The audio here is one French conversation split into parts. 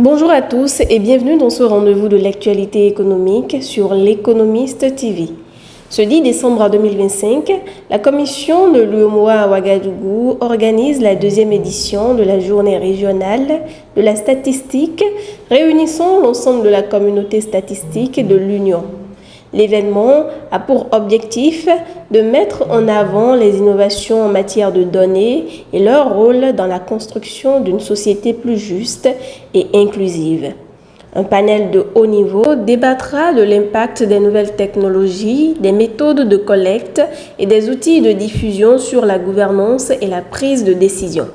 Bonjour à tous et bienvenue dans ce rendez-vous de l'actualité économique sur l'Économiste TV. Ce 10 décembre 2025, la commission de l'UEMOA à Ouagadougou organise la deuxième édition de la journée régionale de la statistique réunissant l'ensemble de la communauté statistique de l'Union. L'événement a pour objectif de mettre en avant les innovations en matière de données et leur rôle dans la construction d'une société plus juste et inclusive. Un panel de haut niveau débattra de l'impact des nouvelles technologies, des méthodes de collecte et des outils de diffusion sur la gouvernance et la prise de décision.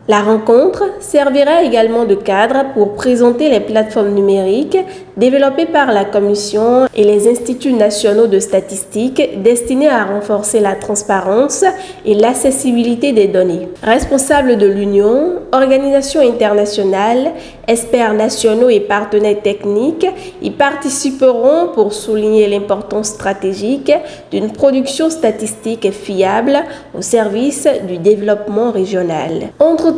La rencontre servira également de cadre pour présenter les plateformes numériques développées par la Commission et les instituts nationaux de statistiques destinés à renforcer la transparence et l'accessibilité des données. Responsables de l'Union, organisations internationales, experts nationaux et partenaires techniques y participeront pour souligner l'importance stratégique d'une production statistique fiable au service du développement régional. Entre-temps,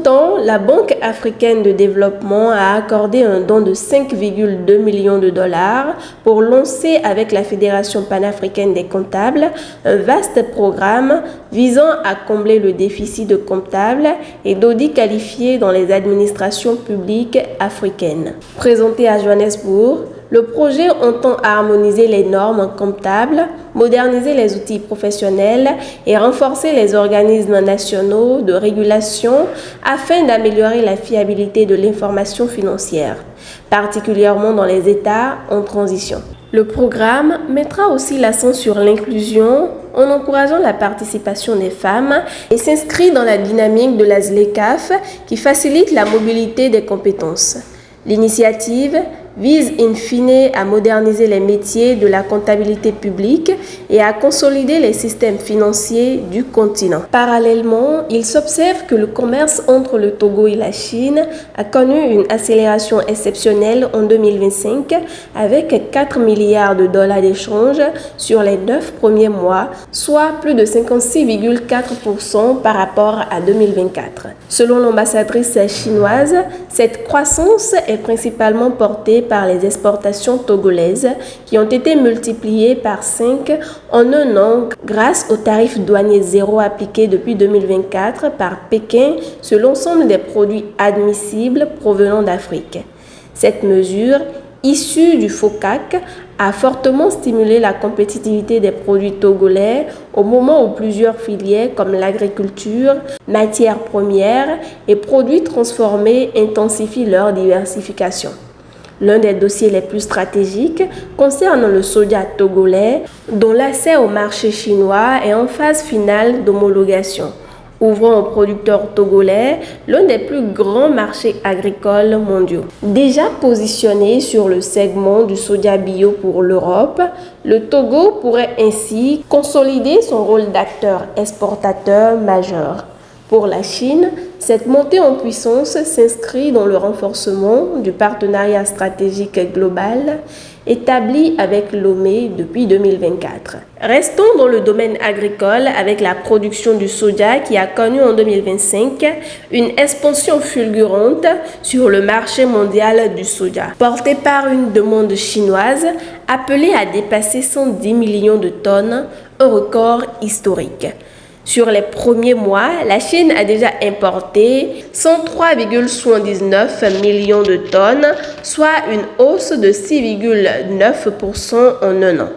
la Banque africaine de développement a accordé un don de 5,2 millions de dollars pour lancer avec la Fédération panafricaine des comptables un vaste programme visant à combler le déficit de comptables et d'audits qualifiés dans les administrations publiques africaines. Présenté à Johannesburg, le projet entend harmoniser les normes comptables, moderniser les outils professionnels et renforcer les organismes nationaux de régulation afin d'améliorer la fiabilité de l'information financière, particulièrement dans les États en transition. Le programme mettra aussi l'accent sur l'inclusion en encourageant la participation des femmes et s'inscrit dans la dynamique de la ZLECAf qui facilite la mobilité des compétences. L'initiative vise in fine à moderniser les métiers de la comptabilité publique et à consolider les systèmes financiers du continent. Parallèlement, il s'observe que le commerce entre le Togo et la Chine a connu une accélération exceptionnelle en 2025 avec 4 milliards de dollars d'échanges sur les 9 premiers mois, soit plus de 56,4% par rapport à 2024. Selon l'ambassadrice chinoise, cette croissance est principalement portée par les exportations togolaises qui ont été multipliées par 5 en un an grâce aux tarifs douaniers zéro appliqués depuis 2024 par Pékin sur l'ensemble des produits admissibles provenant d'Afrique. Cette mesure, issue du FOCAC, a fortement stimulé la compétitivité des produits togolais au moment où plusieurs filières comme l'agriculture, matières premières et produits transformés intensifient leur diversification. L'un des dossiers les plus stratégiques concerne le soja togolais, dont l'accès au marché chinois est en phase finale d'homologation, ouvrant aux producteurs togolais l'un des plus grands marchés agricoles mondiaux. Déjà positionné sur le segment du soja bio pour l'Europe, le Togo pourrait ainsi consolider son rôle d'acteur exportateur majeur. Pour la Chine, cette montée en puissance s'inscrit dans le renforcement du partenariat stratégique global établi avec Lomé depuis 2024. Restons dans le domaine agricole avec la production du soja qui a connu en 2025 une expansion fulgurante sur le marché mondial du soja, portée par une demande chinoise appelée à dépasser 110 millions de tonnes, un record historique. Sur les premiers mois, la Chine a déjà importé 103,79 millions de tonnes, soit une hausse de 6,9% en un an.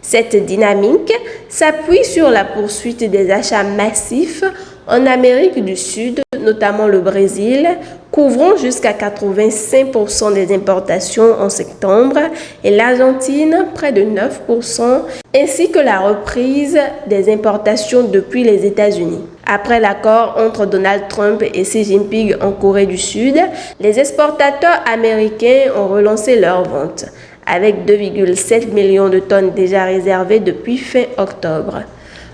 Cette dynamique s'appuie sur la poursuite des achats massifs en Amérique du Sud, notamment le Brésil, couvrant jusqu'à 85% des importations en septembre, et l'Argentine, près de 9%, ainsi que la reprise des importations depuis les États-Unis. Après l'accord entre Donald Trump et Xi Jinping en Corée du Sud, les exportateurs américains ont relancé leurs ventes, avec 2,7 millions de tonnes déjà réservées depuis fin octobre.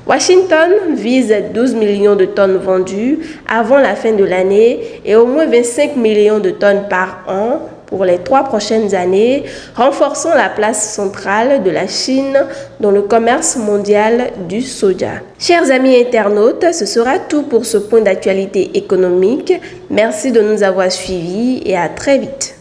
Washington vise 12 millions de tonnes vendues avant la fin de l'année et au moins 25 millions de tonnes par an pour les 3 prochaines années, renforçant la place centrale de la Chine dans le commerce mondial du soja. Chers amis internautes, ce sera tout pour ce point d'actualité économique. Merci de nous avoir suivis et à très vite.